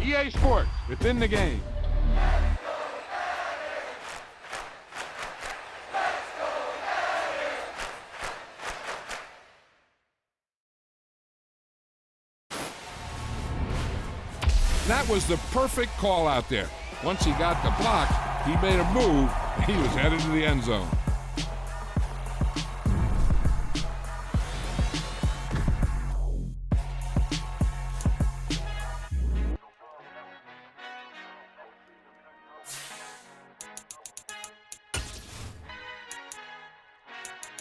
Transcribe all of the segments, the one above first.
EA Sports, within the game. That was the perfect call out there. Once he got the block, he made a move. He was headed to the end zone.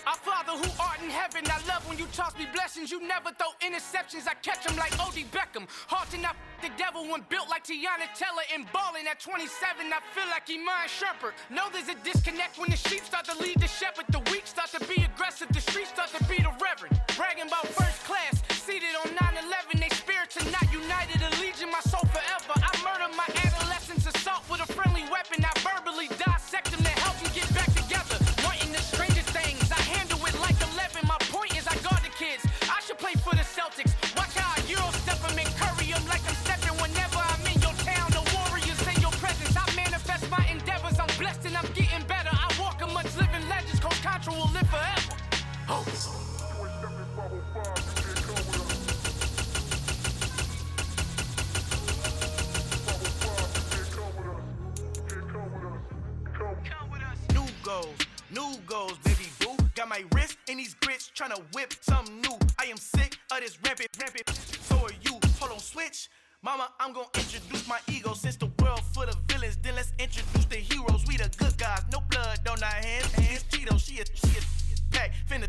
Our Father who art in heaven, I love when you toss me blessings. You never throw interceptions, I catch them like O.D. Beckham. Hard to not the devil when built like Tiana Teller and balling at 27. I feel like Iman Shumpert. Know there's a disconnect when the sheep start to lead the shepherd. The weak start to be aggressive, the streets start to be the reverend. Bragging about first class, seated on 9/11. They spirits are not united, a legion, my soul forever. I murder my adolescence, assault with a friendly weapon. I verbally dissect them to help them get back together. Wanting the strangest things, I handle it like 11. My point is I guard the kids. I should play for the Celtics. Watch how I Euro step them and curry them like I'm stepping. Whenever I'm in your town, the Warriors in your presence. I manifest my endeavors. I'm blessed and I'm getting better. I walk amongst living legends. Coach Contra will live forever. Oh. New goals, baby boo. Got my wrist in these grits, tryna whip something new. I am sick of this rampant. So are you. Hold on, switch. Mama, I'm gonna introduce my ego. Since the world full of villains, then let's introduce the heroes. We the good guys, no blood on our hands. It's Cheeto, she a pack. Finna,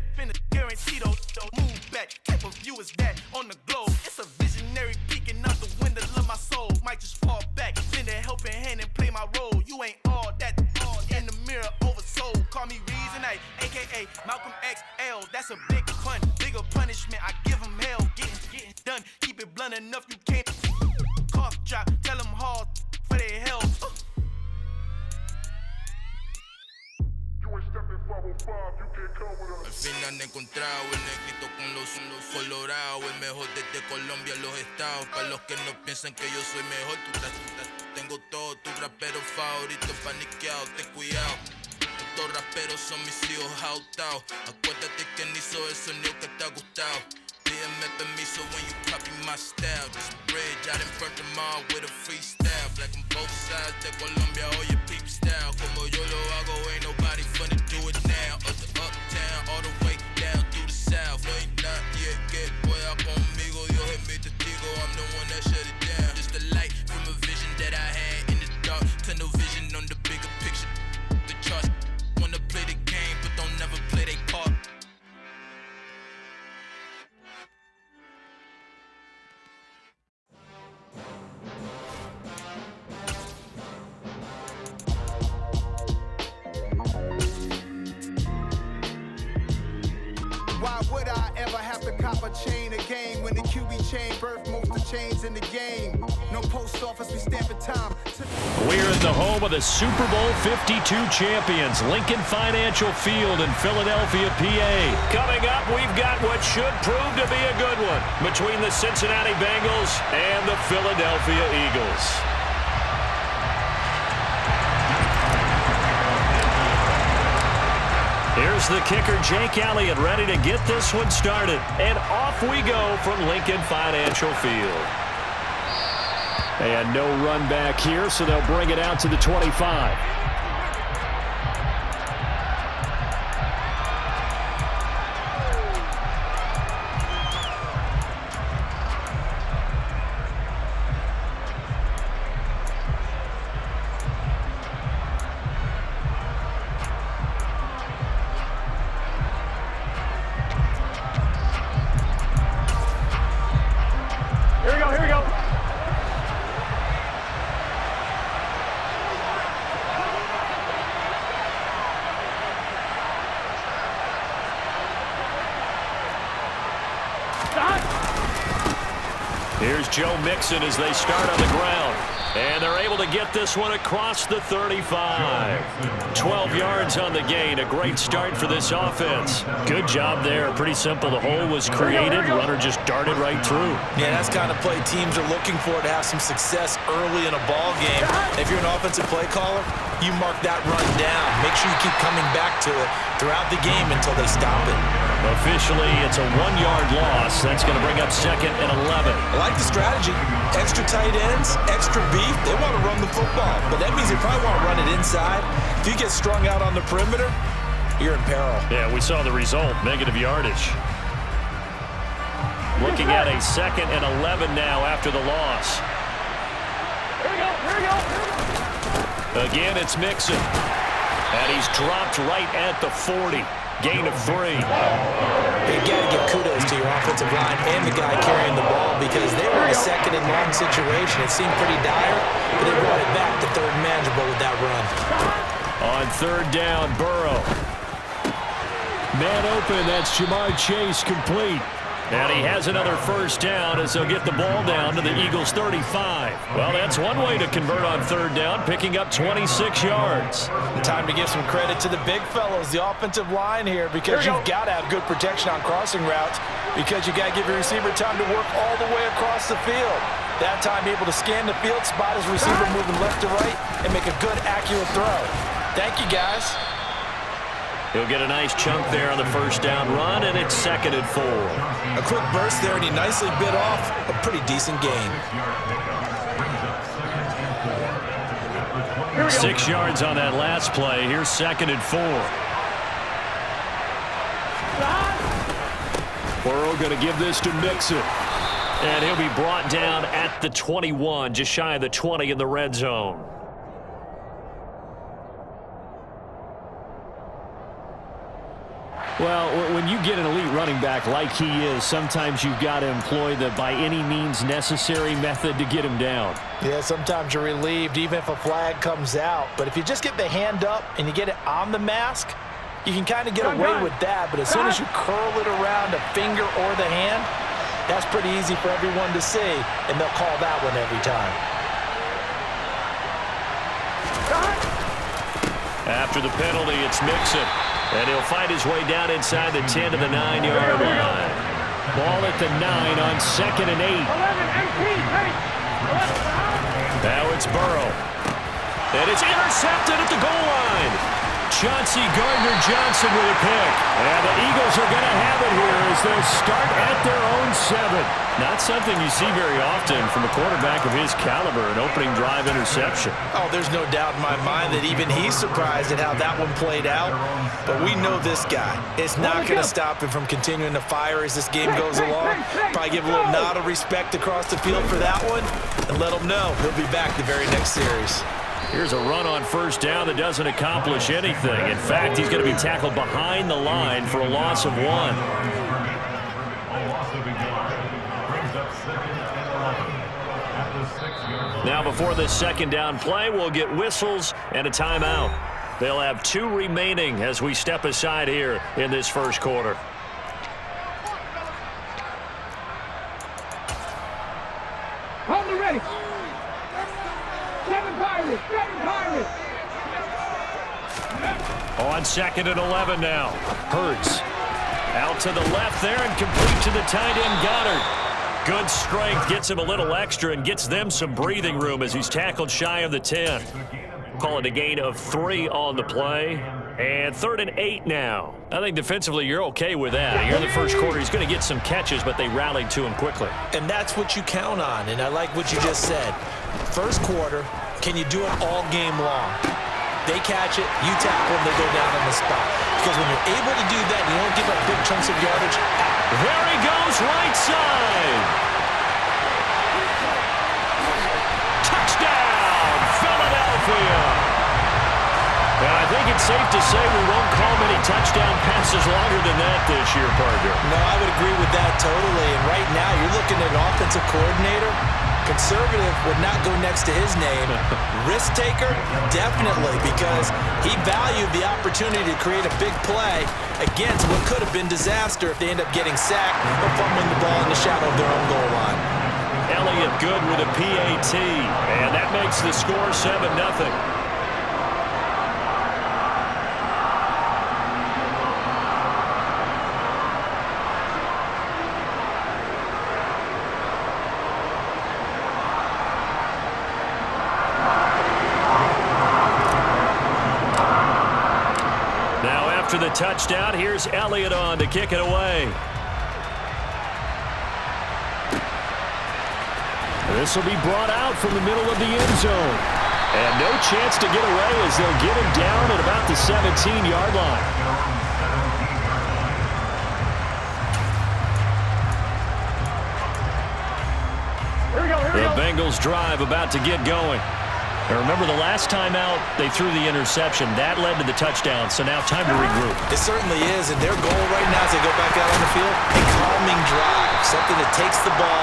guarantee those. Move back, type of view is that on the globe. It's a visionary peeking out the window of my soul. Might just fall back, lend a helping hand and play my role. You ain't all that. In the mirror, oversold. Call me Reason A, aka Malcolm XL. That's a big pun, bigger punishment. I give him hell, getting done. Keep it blunt enough, you can't. Cough drop, tell them hard for their hell. Al fin han encontrado el negrito con los colorados, el mejor desde Colombia, los estados. Para los que no piensan que yo soy mejor, tengo todo, tu rapero favorito paniqueado, ten cuidado. Estos raperos son mis hijos adoptados. Acuérdate quién hizo el sonido que te ha gustado. Pídeme permiso when you copy my style. This bridge, I done burnt them all with a freestyle. Black on both sides de Colombia, oye peep style. Como yo lo hago, ain't nobody finna do it now. Up the uptown, all the way down through the south. No hay nadie que pueda conmigo, Dios es mi testigo. I'm the one that shut it down. Just the light from a vision that I had in the dark. Tunnel vision on the bigger picture. The charts wanna play the game, but don't never play their part. Why would I ever have to cop a chain again when the QB chain birthed most of chains in the game? No post office, we stamping time. We're in the home of the Super Bowl 52 champions, Lincoln Financial Field in Philadelphia, PA. Coming up, we've got what should prove to be a good one between the Cincinnati Bengals and the Philadelphia Eagles. Here's the kicker, Jake Elliott, ready to get this one started. And off we go from Lincoln Financial Field. And no run back here, so they'll bring it out to the 25. Here we go. Here's Joe Mixon as they start on the ground. And they're able to get this one across the 35. 12 yards on the gain. A great start for this offense. Good job there. Pretty simple. The hole was created. Runner just darted right through. Yeah, that's the kind of play teams are looking for to have some success early in a ball game. If you're an offensive play caller, you mark that run down. Make sure you keep coming back to it throughout the game until they stop it. Officially, it's a 1-yard loss. That's going to bring up 2nd and 11. I like the strategy. Extra tight ends, extra beef. They want to run the football, but that means they probably want to run it inside. If you get strung out on the perimeter, you're in peril. Yeah, we saw the result, negative yardage. Looking at a 2nd and 11 now after the loss. Here we go. Again, it's Mixon. And he's dropped right at the 40. Gain of 3. You got to give kudos to your offensive line and the guy carrying the ball because they were in a 2nd and long situation. It seemed pretty dire, but they brought it back to 3rd and manageable with that run. On 3rd down, Burrow. Man open, that's Jamar Chase complete. And he has another 1st down as they'll get the ball down to the Eagles' 35. Well, that's one way to convert on 3rd down, picking up 26 yards. Time to give some credit to the big fellows, the offensive line here, because you've got to have good protection on crossing routes because you got to give your receiver time to work all the way across the field. That time able to scan the field, spot his receiver moving left to right, and make a good, accurate throw. Thank you, guys. He'll get a nice chunk there on the 1st down run, and it's 2nd and 4. A quick burst there, and he nicely bit off a pretty decent gain. 6 yards on that last play. Here's 2nd and 4. Burrow going to give this to Mixon. And he'll be brought down at the 21, just shy of the 20 in the red zone. Well, when you get an elite running back like he is, sometimes you've got to employ the by any means necessary method to get him down. Yeah, sometimes you're relieved even if a flag comes out. But if you just get the hand up and you get it on the mask, you can kind of get away with that. But as soon as you curl it around a finger or the hand, that's pretty easy for everyone to see, and they'll call that one every time. After the penalty, it's Mixon. And he'll find his way down inside the 10 to the 9-yard line. Ball at the 9 on 2nd and 8. Now it's Burrow. And it's intercepted at the goal line. Chauncey Gardner-Johnson with a pick. And the Eagles are going to have it here as they'll start at their own 7. Not something you see very often from a quarterback of his caliber, an opening drive interception. Oh, there's no doubt in my mind that even he's surprised at how that one played out. But we know this guy. It's not going to stop him from continuing to fire as this game goes along. Probably give a little nod of respect across the field for that one and let him know he'll be back the very next series. Here's a run on 1st down that doesn't accomplish anything. In fact, he's going to be tackled behind the line for a loss of 1. Now before this 2nd down play, we'll get whistles and a timeout. They'll have 2 remaining as we step aside here in this 1st quarter. Hold it ready. 7 Pirates. 7 Pirates. On 2nd and 11 now. Hurts out to the left there and complete to the tight end Goddard. Good strength, gets him a little extra and gets them some breathing room as he's tackled shy of the 10. Call it a gain of 3 on the play. And 3rd and 8 now. I think defensively you're okay with that. Here in the 1st quarter, he's going to get some catches, but they rallied to him quickly. And that's what you count on, and I like what you just said. 1st quarter, can you do it all game long? They catch it, you tackle them, they go down on the spot. Because when you're able to do that, you don't give up big chunks of yardage. There he goes, right side. Touchdown, Philadelphia. And I think it's safe to say we won't call many touchdown passes longer than that this year, partner. No, I would agree with that totally. And right now, you're looking at an offensive coordinator. Conservative would not go next to his name. Risk taker, definitely, because he valued the opportunity to create a big play against what could have been disaster if they end up getting sacked or fumbling the ball in the shadow of their own goal line. Elliott good with a PAT, and that makes the score 7-0. After the touchdown, here's Elliott on to kick it away. This will be brought out from the middle of the end zone. And no chance to get away as they'll get him down at about the 17-yard line. The Bengals drive about to get going. And remember, the last time out, they threw the interception. That led to the touchdown, so now time to regroup. It certainly is, and their goal right now as they go back out on the field, a calming drive, something that takes the ball,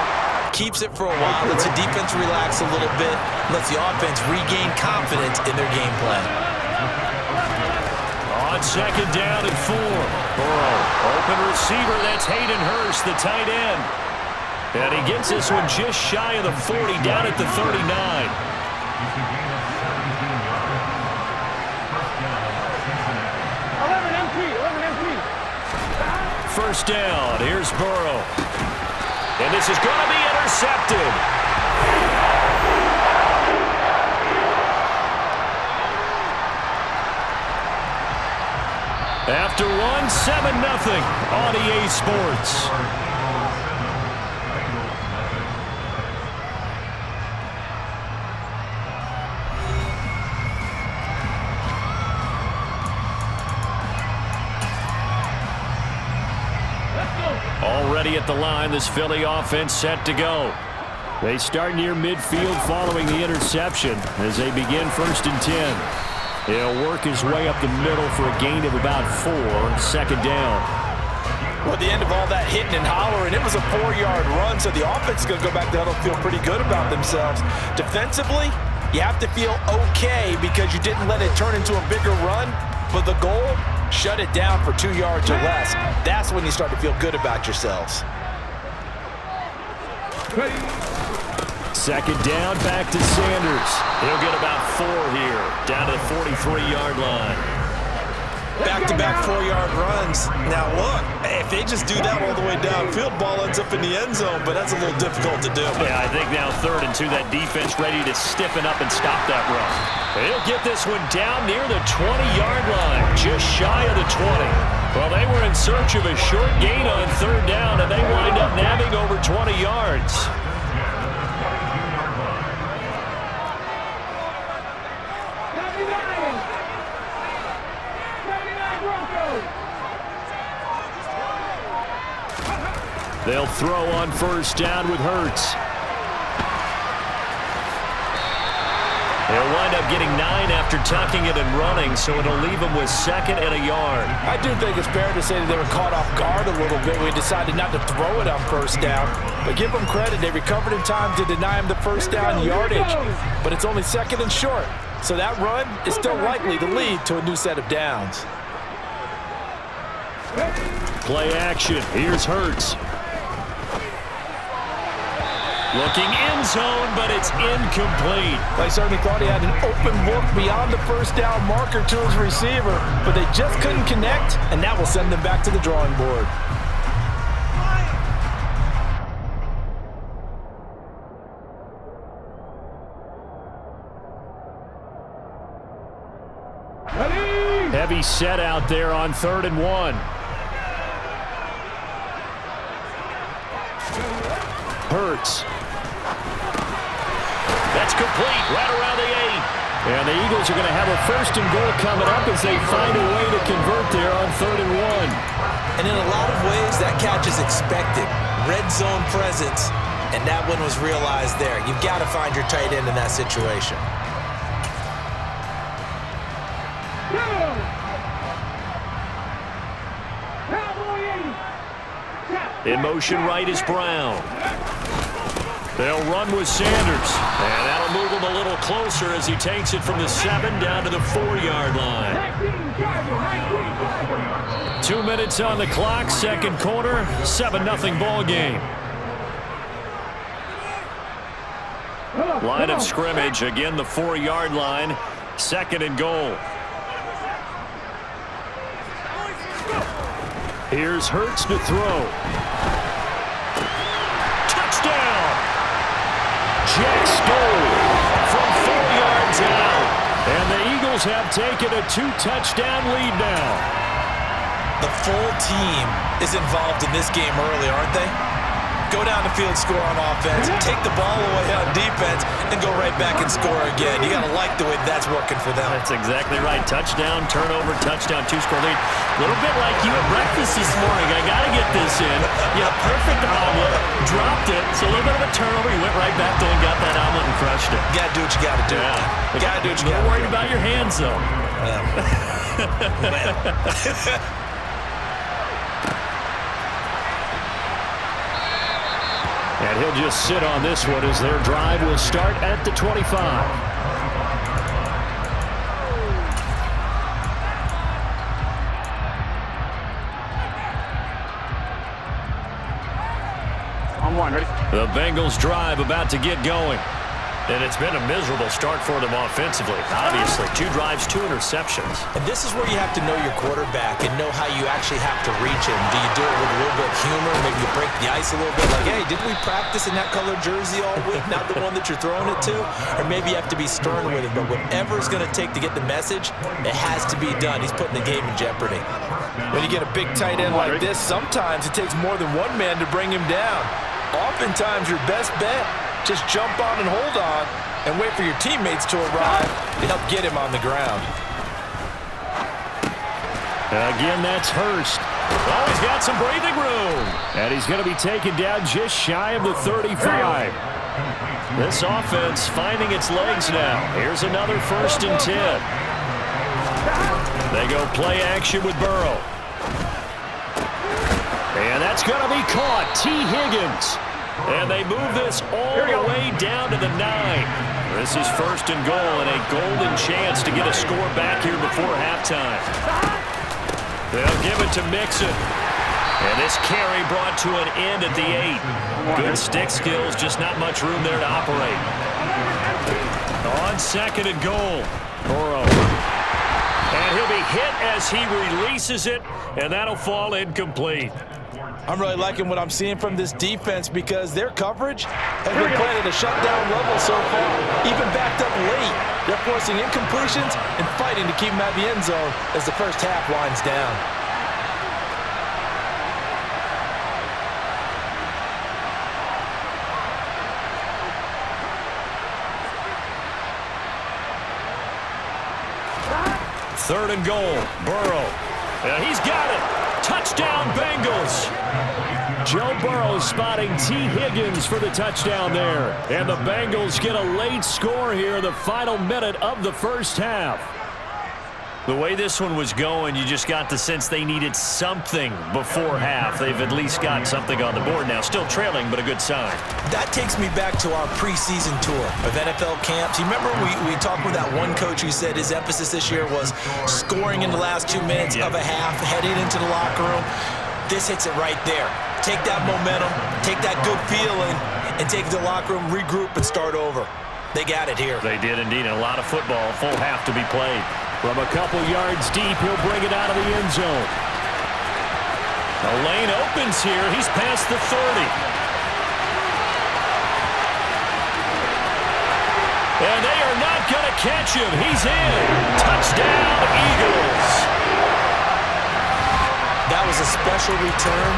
keeps it for a while, lets the defense relax a little bit, lets the offense regain confidence in their game plan. On second down and 4. Burrow, open receiver, that's Hayden Hurst, the tight end. And he gets this one just shy of the 40, down at the 39. First down, here's Burrow. And this is going to be intercepted. After one, 7-0 on EA Sports. Already at the line, this Philly offense set to go. They start near midfield following the interception as they begin 1st and 10. He'll work his way up the middle for a gain of about 4, second down. Well, at the end of all that hitting and hollering, it was a 4-yard run, so the offense is going to go back to huddle and feel pretty good about themselves. Defensively, you have to feel okay because you didn't let it turn into a bigger run, but the goal, shut it down for 2 yards or less. That's when you start to feel good about yourselves. Second down, back to Sanders. He'll get about 4 here, down to the 43-yard line. Back-to-back 4-yard runs. Now look, if they just do that all the way downfield, ball ends up in the end zone, but that's a little difficult to do. Yeah, I think now 3rd and 2, that defense ready to stiffen up and stop that run. He'll get this one down near the 20-yard line, just shy of the 20. Well, they were in search of a short gain on 3rd down, and they wind up nabbing over 20 yards. They'll throw on 1st down with Hurts. They'll wind up getting 9 after tucking it and running, so it'll leave them with 2nd and a yard. I do think it's fair to say that they were caught off guard a little bit. We decided not to throw it on 1st down. But give them credit. They recovered in time to deny him the 1st down yardage. But it's only 2nd and short. So that run is still likely to lead to a new set of downs. Play action. Here's Hurts. Looking end zone, but it's incomplete. They certainly thought he had an open look beyond the 1st down marker to his receiver, but they just couldn't connect, and that will send them back to the drawing board. Heavy set out there on 3rd and 1. Hurts. That's complete, right around the 8. And the Eagles are going to have a 1st and goal coming up as they find a way to convert there on 3rd and 1. And in a lot of ways, that catch is expected. Red zone presence, and that one was realized there. You've got to find your tight end in that situation. In motion right is Brown. They'll run with Sanders, and that'll move him a little closer as he takes it from the 7 down to the 4-yard line. 2 minutes on the clock, 2nd quarter, 7-0 ball game. Line of scrimmage, again the 4-yard line. 2nd and goal. Here's Hurts to throw. Touchdown! Jack Stoll from 4 yards out. And the Eagles have taken a 2-touchdown lead now. The full team is involved in this game early, aren't they? Go down the field, score on offense, take the ball away on defense, and go right back and score again. You got to like the way that's working for them. That's exactly right. Touchdown, turnover, touchdown, 2-score lead. A little bit like you at breakfast this morning. I got to get this in. Yeah, perfect omelet. Dropped it. So a little bit of a turnover. You went right back there and got that omelet and crushed it. You got to do what you got to do. Yeah. You got to do what you got to do. Don't worry about your hands, though. And he'll just sit on this one as their drive will start at the 25. On one, ready? The Bengals drive about to get going. And it's been a miserable start for them offensively. Obviously, 2 drives, 2 interceptions. And this is where you have to know your quarterback and know how you actually have to reach him. Do you do it with a little bit of humor? Maybe you break the ice a little bit like, hey, didn't we practice in that colored jersey all week, not the one that you're throwing it to? Or maybe you have to be stern with him. But whatever it's going to take to get the message, it has to be done. He's putting the game in jeopardy. When you get a big tight end like this, sometimes it takes more than one man to bring him down. Oftentimes, your best bet, just jump on and hold on and wait for your teammates to arrive to help get him on the ground. Again, that's Hurst. Oh, he's got some breathing room. And he's going to be taken down just shy of the 35. This offense finding its legs now. Here's another 1st and 10. They go play action with Burrow. And that's going to be caught. T. Higgins. And they move this all the way down to the 9. This is 1st and goal and a golden chance to get a score back here before halftime. They'll give it to Mixon. And this carry brought to an end at the 8. Good stick skills, just not much room there to operate. On 2nd and goal, Burrow. And he'll be hit as he releases it, and that'll fall incomplete. I'm really liking what I'm seeing from this defense because their coverage has been playing at a shutdown level so far. Even backed up late, they're forcing incompletions and fighting to keep them out of the end zone as the first half winds down. Third and goal, Burrow. And he's got it. Touchdown, Bengals. Joe Burrow spotting T. Higgins for the touchdown there. And the Bengals get a late score here in the final minute of the first half. The way this one was going, you just got the sense they needed something before half. They've at least got something on the board now. Still trailing, but a good sign. That takes me back to our preseason tour of NFL camps. You remember we talked with that one coach who said his emphasis this year was scoring in the last 2 minutes of a half, heading into the locker room. This hits it right there. Take that momentum, take that good feeling, and take the locker room, regroup, and start over. They got it here. They did indeed. And a lot of football, full half to be played. From a couple yards deep, he'll bring it out of the end zone. The lane opens here. He's past the 30. And they are not going to catch him. He's in. Touchdown, Eagles. That was a special return,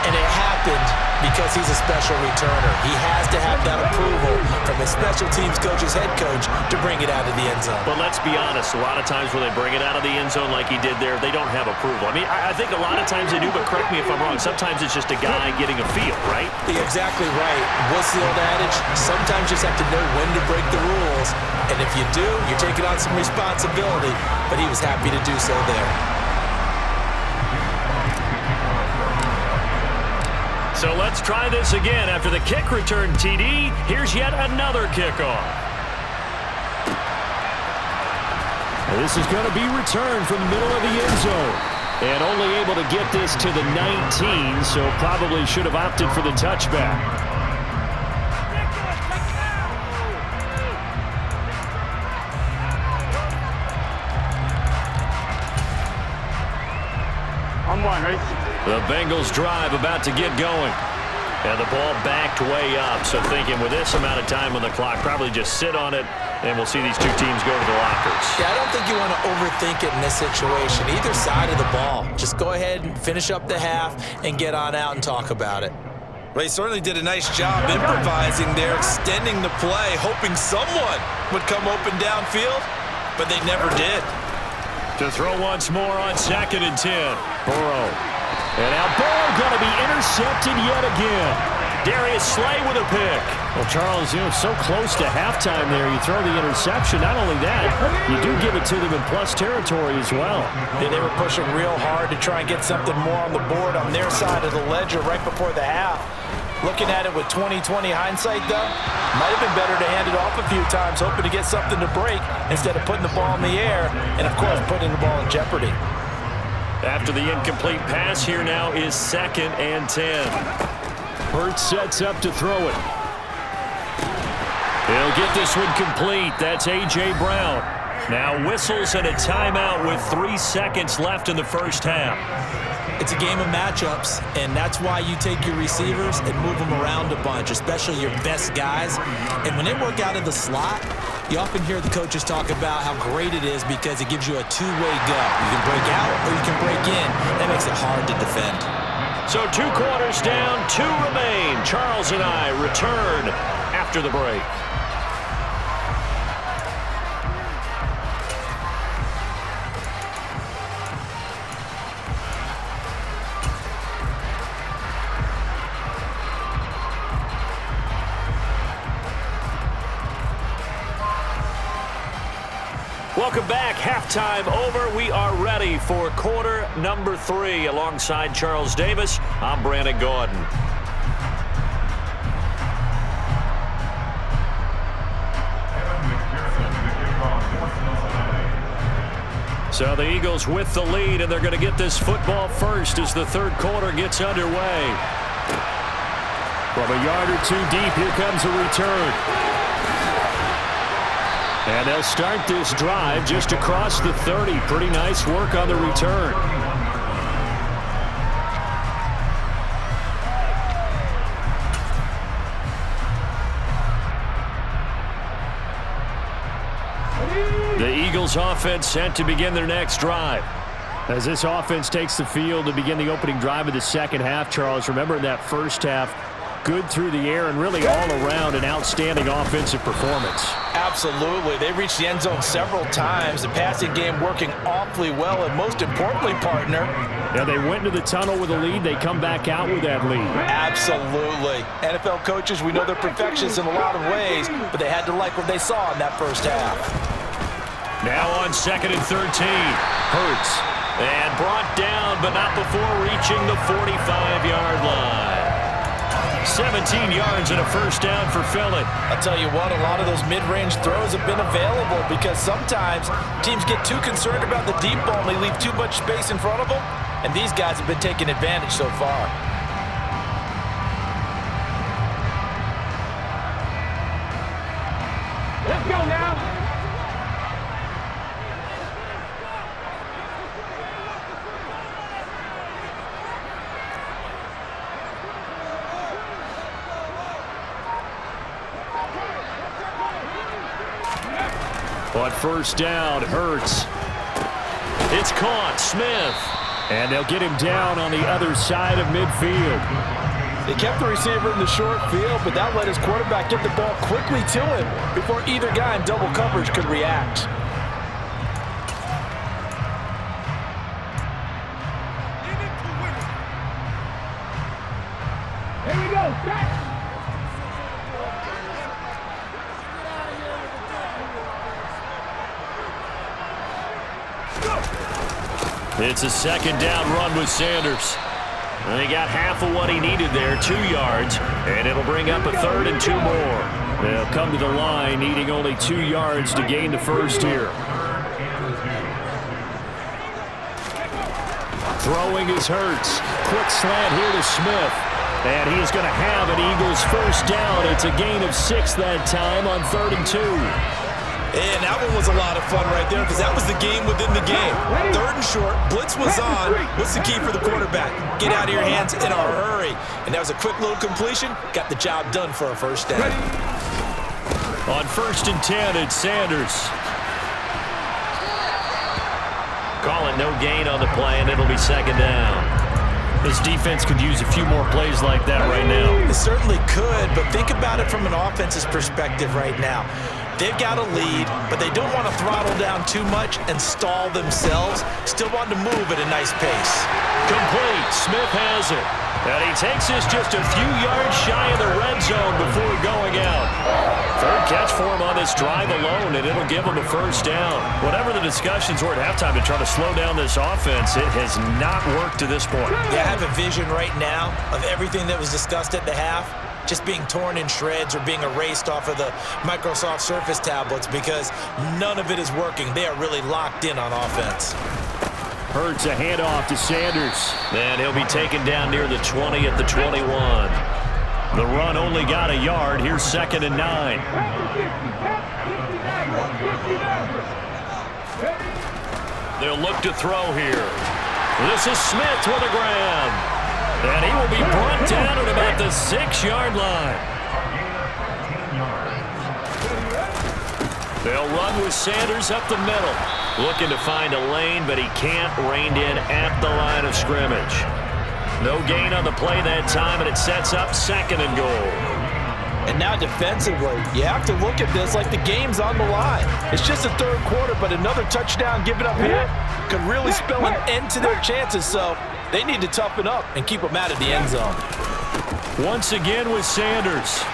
and it happened because he's a special returner. He has to have that approval from his special teams coach's head coach to bring it out of the end zone. But let's be honest, a lot of times when they bring it out of the end zone like he did there, they don't have approval. I mean, I think a lot of times they do, but correct me if I'm wrong. Sometimes it's just a guy getting a feel, right? You're exactly right. What's the old adage? Sometimes you just have to know when to break the rules. And if you do, you're taking on some responsibility. But he was happy to do so there. So let's try this again. After the kick return TD, here's yet another kickoff. This is going to be returned from the middle of the end zone. And only able to get this to the 19, so probably should have opted for the touchback. The Bengals drive about to get going. And the ball backed way up. So thinking with this amount of time on the clock, probably just sit on it, and we'll see these two teams go to the lockers. Yeah, I don't think you want to overthink it in this situation. Either side of the ball. Just go ahead and finish up the half and get on out and talk about it. Well, he certainly did a nice job improvising there, extending the play, hoping someone would come open downfield, but they never did. To throw once more on 2nd and 10. Burrow. And now Burrow going to be intercepted yet again. Darius Slay with a pick. Well, Charles, so close to halftime there. You throw the interception. Not only that, you do give it to them in plus territory as well. Yeah, they were pushing real hard to try and get something more on the board on their side of the ledger right before the half. Looking at it with 20/20 hindsight, though, might have been better to hand it off a few times, hoping to get something to break instead of putting the ball in the air and, of course, putting the ball in jeopardy. After the incomplete pass, here now is 2nd and 10. Hurts sets up to throw it. He'll get this one complete. That's A.J. Brown. Now whistles and a timeout with 3 seconds left in the first half. It's a game of matchups, and that's why you take your receivers and move them around a bunch, especially your best guys. And when they work out of the slot, you often hear the coaches talk about how great it is because it gives you a two-way go. You can break out or you can break in. That makes it hard to defend. So 2 quarters down, 2 remain. Charles and I return after the break. Welcome back. Halftime over. We are ready for quarter number 3. Alongside Charles Davis, I'm Brandon Gordon. So the Eagles with the lead, and they're going to get this football first as the third quarter gets underway. From a yard or 2 deep, here comes a return. And they'll start this drive just across the 30. Pretty nice work on the return. The Eagles offense set to begin their next drive. As this offense takes the field to begin the opening drive of the second half, Charles, remember in that first half, good through the air and really all around an outstanding offensive performance. Absolutely. They reached the end zone several times. The passing game working awfully well, and most importantly, partner. Yeah, they went into the tunnel with a lead. They come back out with that lead. Absolutely. NFL coaches, we know they're perfectionists in a lot of ways, but they had to like what they saw in that first half. Now on 2nd and 13. Hurts. And brought down, but not before reaching the 45-yard line. 17 yards and a first down for Philly. I'll tell you what, a lot of those mid-range throws have been available because sometimes teams get too concerned about the deep ball and they leave too much space in front of them, and these guys have been taking advantage so far. Let's go now. On first down, Hurts. It's caught. Smith. And they'll get him down on the other side of midfield. They kept the receiver in the short field, but that let his quarterback get the ball quickly to him before either guy in double coverage could react. Here we go. Back. It's a second down run with Sanders. And he got half of what he needed there, 2 yards, and it'll bring up a 3rd and 2 more. They'll come to the line needing only 2 yards to gain the first here. Throwing is Hurts. Quick slant here to Smith. And he is going to have an Eagles first down. It's a gain of 6 that time on 3rd and 2. And that one was a lot of fun right there because that was the game within the game. 3rd and short, blitz was on. What's the key for the quarterback? Get out of your hands in a hurry. And that was a quick little completion. Got the job done for a first down. On 1st and 10, it's Sanders. Call it no gain on the play, and it'll be 2nd down. This defense could use a few more plays like that right now. It certainly could, but think about it from an offense's perspective right now. They've got a lead, but they don't want to throttle down too much and stall themselves. Still want to move at a nice pace. Complete. Smith has it. And he takes this just a few yards shy of the red zone before going out. 3rd catch for him on this drive alone, and it'll give him a first down. Whatever the discussions were at halftime to try to slow down this offense, it has not worked to this point. Yeah, I have a vision right now of everything that was discussed at the half just being torn in shreds or being erased off of the Microsoft Surface tablets because none of it is working. They are really locked in on offense. Hurts a handoff to Sanders. And he'll be taken down near the 20 at the 21. The run only got a yard. Here's 2nd and 9. They'll look to throw here. This is Smith with a grab. And he will be brought down at about the 6-yard line. They'll run with Sanders up the middle. Looking to find a lane, but he can't. Reined in at the line of scrimmage. No gain on the play that time, and it sets up 2nd and goal. And now defensively, you have to look at this like the game's on the line. It's just the 3rd quarter, but another touchdown given up here could really spell an end to their chances, so they need to toughen up and keep them out of the end zone. Once again with Sanders.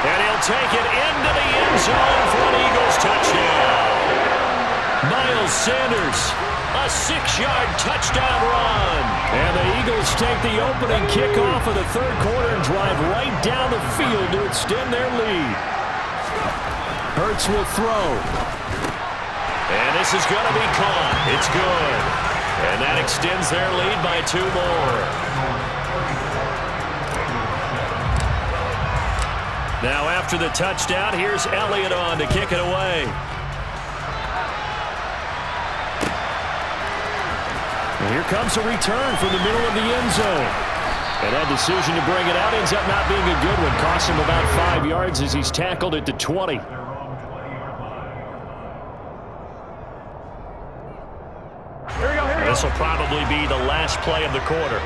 And he'll take it into the end zone for an Eagles touchdown. Miles Sanders, a 6-yard touchdown run. And the Eagles take the opening kickoff of the 3rd quarter and drive right down the field to extend their lead. Hurts will throw. And this is going to be caught. It's good. And that extends their lead by 2 more. Now after the touchdown, here's Elliott on to kick it away. And here comes a return from the middle of the end zone. And that decision to bring it out ends up not being a good one. Costs him about 5 yards as he's tackled at the 20. This will probably be the last play of the quarter.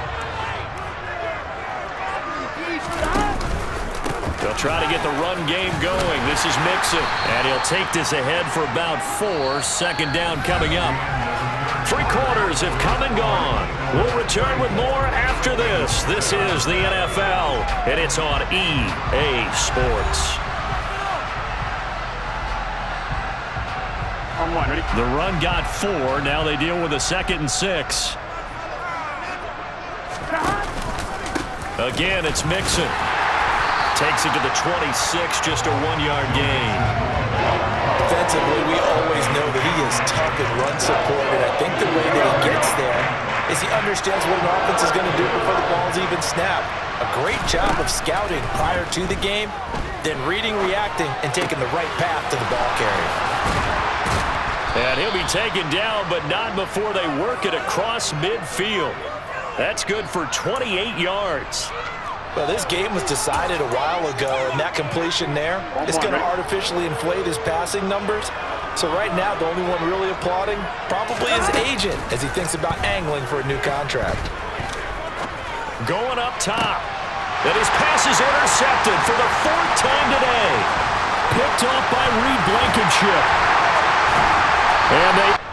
They'll try to get the run game going. This is Mixon. And he'll take this ahead for about 4. 2nd down coming up. 3 quarters have come and gone. We'll return with more after this. This is the NFL, and it's on EA Sports. The run got 4. Now they deal with a 2nd and 6. Again, it's Mixon. Takes it to the 26, just a 1-yard gain. Defensively, we always know that he is tough in run support, and I think the way that he gets there is he understands what an offense is going to do before the ball's even snapped. A great job of scouting prior to the game, then reading, reacting, and taking the right path to the ball carrier. And he'll be taken down, but not before they work it across midfield. That's good for 28 yards. Well, this game was decided a while ago, and that completion there is going to artificially inflate his passing numbers. So right now, the only one really applauding probably his agent as he thinks about angling for a new contract. Going up top. And his pass is intercepted for the 4th time today. Picked off by Reed Blankenship. And they...